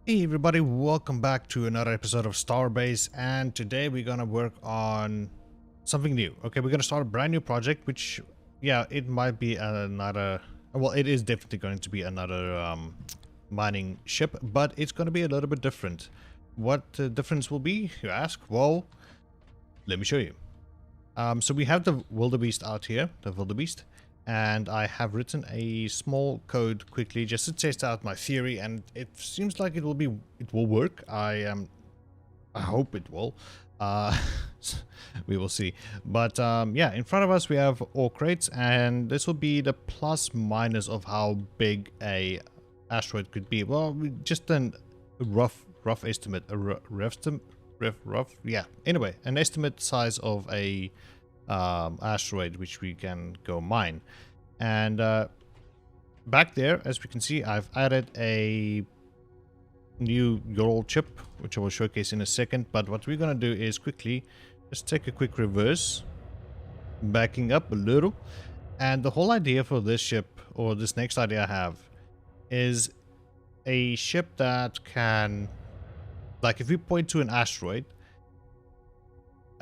Hey everybody, welcome back to another episode of Starbase, and today we're gonna work on something new. Okay, we're gonna start a brand new project, which, yeah, it might be another, well, it is definitely going to be another mining ship, but it's gonna be a little bit different. What the difference will be, you ask? Well, let me show you. So we have the wildebeest out here, the wildebeest, and I have written a small code quickly just to test out my theory, and it seems like it will work. I hope it will. We will see. But yeah, in front of us we have ore crates, and this will be the plus minus of how big a asteroid could be. Well, just a rough estimate, yeah. Anyway, an estimate size of a asteroid which we can go mine. And back there, as we can see, I've added a new Ural chip, which I will showcase in a second. But what we're gonna do is quickly just take a quick reverse, backing up a little. And the whole idea for this ship, or this next idea I have, is a ship that can, like, if we point to an asteroid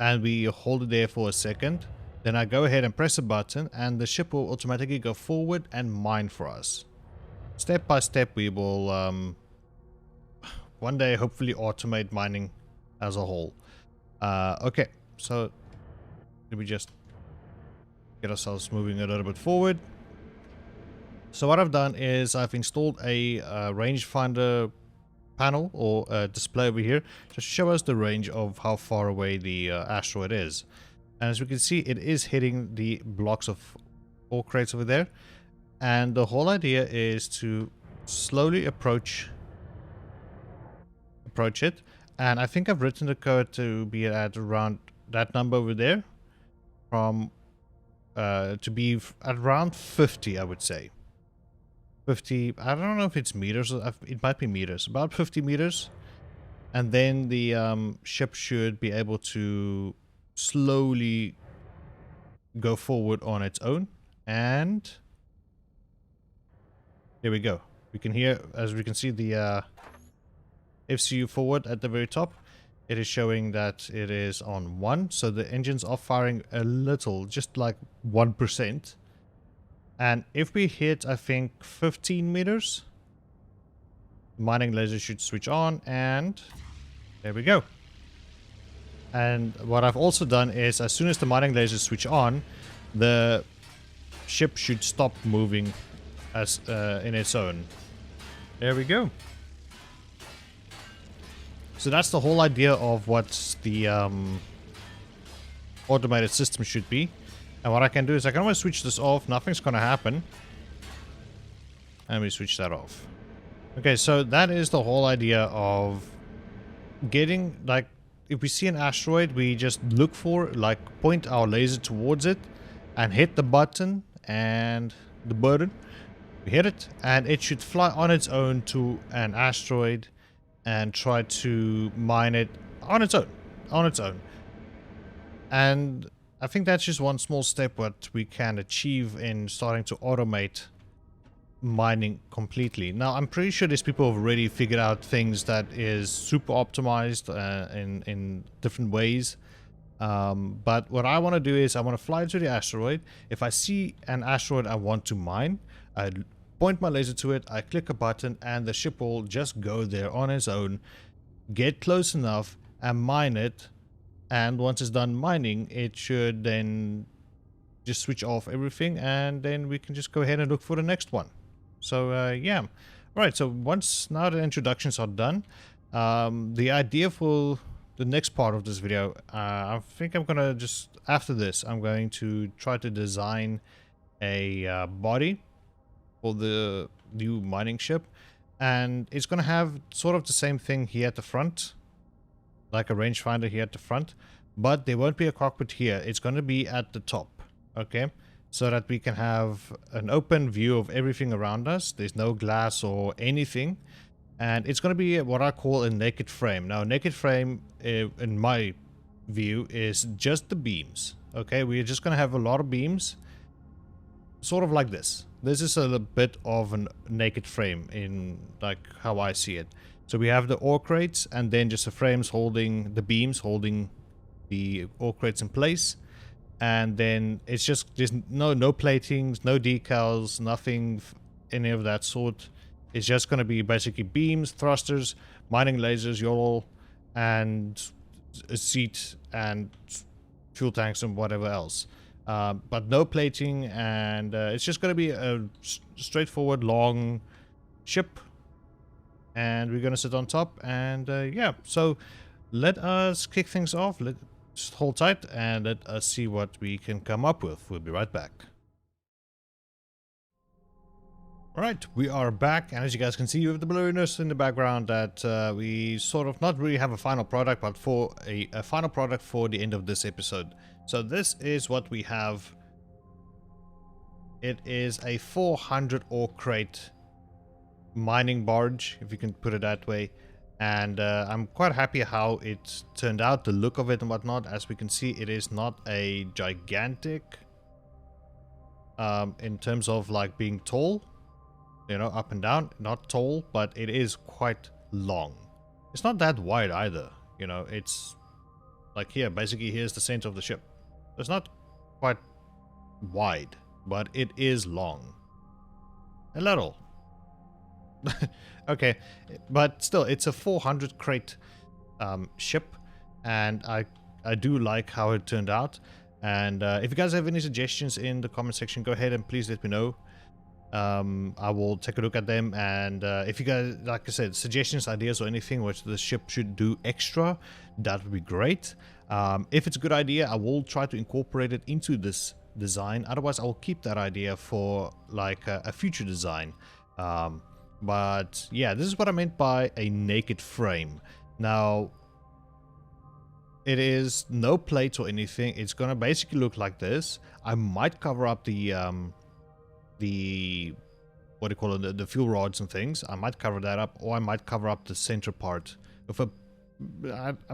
and we hold it there for a second, then I go ahead and press a button and the ship will automatically go forward and mine for us. Step by step, we will one day hopefully automate mining as a whole. Okay, so let me just get ourselves moving a little bit forward. So what I've done is I've installed a rangefinder panel or display over here just to show us the range of how far away the asteroid is. And as we can see, it is hitting the blocks of ore crates over there. And the whole idea is to slowly approach it. And I think I've written the code to be at around that number over there, from to be at around 50, I would say. 50, I don't know if it's meters, it might be meters, about 50 meters. And then the ship should be able to slowly go forward on its own. And here we go. We can hear, as we can see, the FCU forward at the very top. It is showing that it is on 1, so the engines are firing a little, just like 1%. And if we hit, I think, 15 meters, the mining laser should switch on, and there we go. And what I've also done is, as soon as the mining lasers switch on, the ship should stop moving as in its own. There we go. So that's the whole idea of what the automated system should be. And what I can do is I can always switch this off. Nothing's going to happen. And we switch that off. Okay, so that is the whole idea of getting, like, if we see an asteroid, we just look for, like, point our laser towards it and hit the button and the button. We hit it and it should fly on its own to an asteroid and try to mine it on its own. And I think that's just one small step what we can achieve in starting to automate mining completely. Now, I'm pretty sure there's people who've already figured out things that is super optimized in different ways. But what I want to do is I want to fly to the asteroid. If I see an asteroid I want to mine, I point my laser to it, I click a button, and the ship will just go there on its own, get close enough, and mine it. And once it's done mining, it should then just switch off everything, and then we can just go ahead and look for the next one. So yeah. Alright, so now the introductions are done, the idea for the next part of this video, I think I'm gonna just, after this, I'm going to try to design a body for the new mining ship. And it's gonna have sort of the same thing here at the front, like a rangefinder here at the front, but there won't be a cockpit here. It's going to be at the top, okay, so that we can have an open view of everything around us. There's no glass or anything, and it's going to be what I call a naked frame. Now, a naked frame, in my view, is just the beams, okay. We're just going to have a lot of beams, sort of like this. this is a bit of a naked frame in like how I see it. So we have the ore crates and then just the frames holding the beams, holding the ore crates in place. And then it's just no platings, no decals, nothing, any of that sort. It's just going to be basically beams, thrusters, mining lasers, YOLO, and a seat and fuel tanks and whatever else. But no plating, and it's just going to be a straightforward long ship. And we're going to sit on top, and yeah, so let us kick things off. Just hold tight and let us see what we can come up with. We'll be right back. Alright, we are back, and as you guys can see with the ballooners in the background, that we sort of not really have a final product, but for a final product for the end of this episode. So this is what we have. It is a 400 ore crate mining barge, if you can put it that way. And I'm quite happy how it turned out, the look of it and whatnot. As we can see, it is not a gigantic in terms of like being tall, you know, up and down, not tall, but it is quite long. It's not that wide either, you know. It's like here, basically here's the center of the ship. It's not quite wide, but it is long, a little. Okay, but still, it's a 400 crate ship, and I do like how it turned out. And if you guys have any suggestions in the comment section, go ahead and please let me know. I will take a look at them, and if you guys, like I said, suggestions, ideas, or anything which the ship should do extra, that would be great. If it's a good idea, I will try to incorporate it into this design. Otherwise, I will keep that idea for like a future design. But yeah, this is what I meant by a naked frame. Now, it is no plate or anything. It's gonna basically look like this. I might cover up the what do you call it, the fuel rods and things. I might cover that up, or I might cover up the center part with a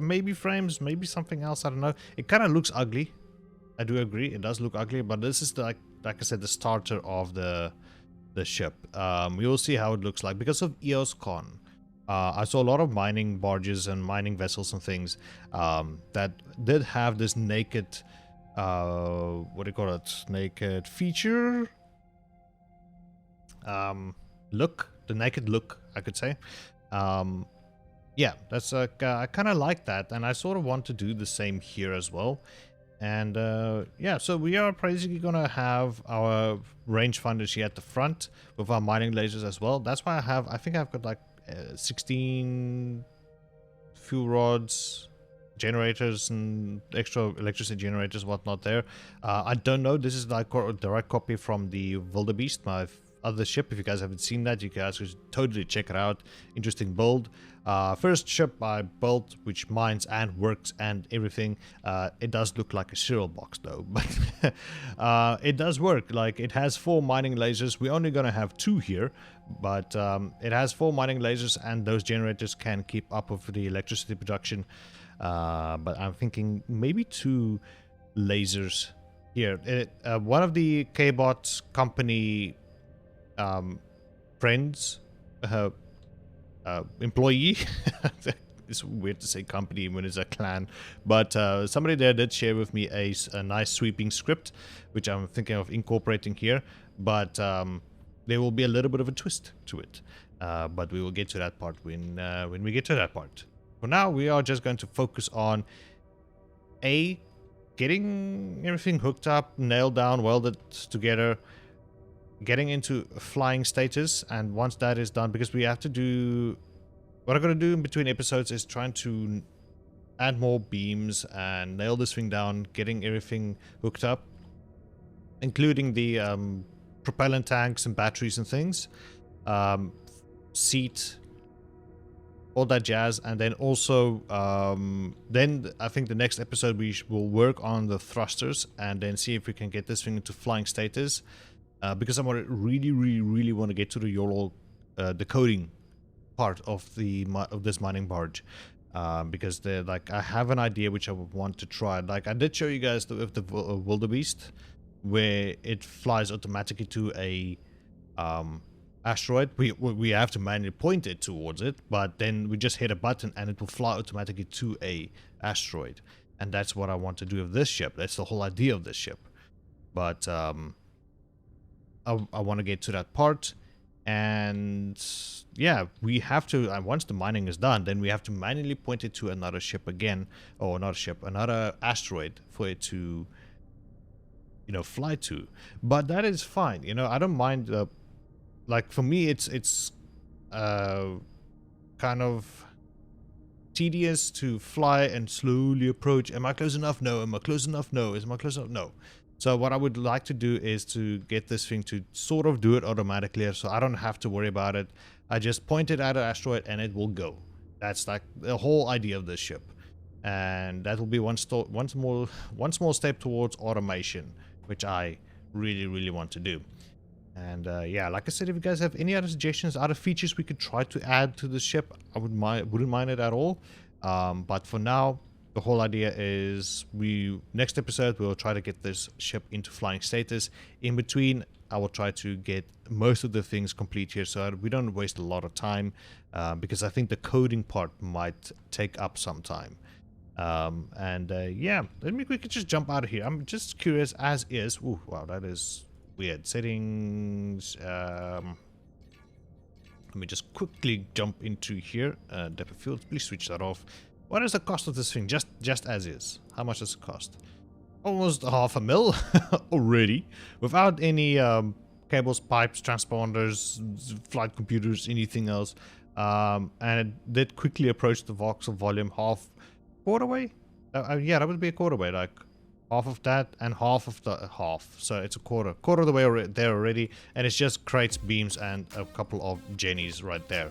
maybe frames, maybe something else. I don't know. It kind of looks ugly. I do agree, it does look ugly, but this is like I said, the starter of the ship. We will see how it looks like because of EOSCon. I saw a lot of mining barges and mining vessels and things that did have this naked, what do you call it, naked feature, look, the naked look, I could say. Yeah, that's like, I kind of like that, and I sort of want to do the same here as well. And yeah, so we are basically gonna have our rangefinders here at the front with our mining lasers as well. That's why I think I've got like 16 fuel rods, generators, and extra electricity generators, whatnot there. I don't know, this is like a direct copy from the Wildebeest, my other ship. If you guys haven't seen that, you guys should totally check it out. Interesting build. First ship I built, which mines and works and everything. It does look like a cereal box though, but it does work. Like, it has 4 mining lasers. We're only gonna have 2 here, but it has 4 mining lasers, and those generators can keep up with the electricity production. But I'm thinking maybe 2 lasers here. One of the K-Bot company friends, employee, it's weird to say company when it's a clan, but somebody there did share with me a nice sweeping script, which I'm thinking of incorporating here, but there will be a little bit of a twist to it, but we will get to that part when we get to that part. For now, we are just going to focus on getting everything hooked up, nailed down, welded together, getting into flying status. And once that is done, because we have to do, what I'm going to do in between episodes is trying to add more beams and nail this thing down, getting everything hooked up, including the propellant tanks and batteries and things, seat, all that jazz. And then also then I think the next episode we will work on the thrusters and then see if we can get this thing into flying status. Because I really want to get to the YOLO decoding part of this mining barge, because they're like, I have an idea which I would want to try. Like, I did show you guys with the Wildebeest, where it flies automatically to a asteroid, we have to manually point it towards it, but then we just hit a button and it will fly automatically to a asteroid. And that's what I want to do with this ship. That's the whole idea of this ship. But I want to get to that part. And yeah, we have to, and once the mining is done, then we have to manually point it to another ship again, or not a ship, another asteroid for it to, you know, fly to. But that is fine, you know, I don't mind. Like for me, it's kind of tedious to fly and slowly approach. Am I close enough? No. Am I close enough? No. Am I close enough? No. So what I would like to do is to get this thing to sort of do it automatically, so I don't have to worry about it. I just point it at an asteroid and it will go. That's like the whole idea of this ship. And that will be one small step towards automation, which I really want to do. And yeah, like I said, if you guys have any other suggestions, other features we could try to add to the ship, I wouldn't mind it at all. But for now, the whole idea is next episode we'll try to get this ship into flying status. In between, I will try to get most of the things complete here so that we don't waste a lot of time, because I think the coding part might take up some time. Yeah, we could just jump out of here. I'm just curious as is. Ooh, wow, that is weird. Settings. Let me just quickly jump into here. Depth of field, please switch that off. What is the cost of this thing? Just as is. How much does it cost? Almost $500,000 already, without any cables, pipes, transponders, flight computers, anything else. And it did quickly approach the voxel volume quarter way. Yeah, that would be a quarter way, like half of that and half of the half. So it's a quarter of the way there already, and it's just crates, beams, and a couple of jennies right there.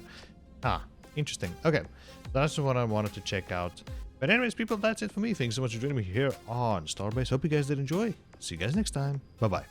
Interesting. Okay, that's what I wanted to check out. But anyways, people, that's it for me. Thanks so much for joining me here on Starbase. Hope you guys did enjoy. See you guys next time. Bye bye.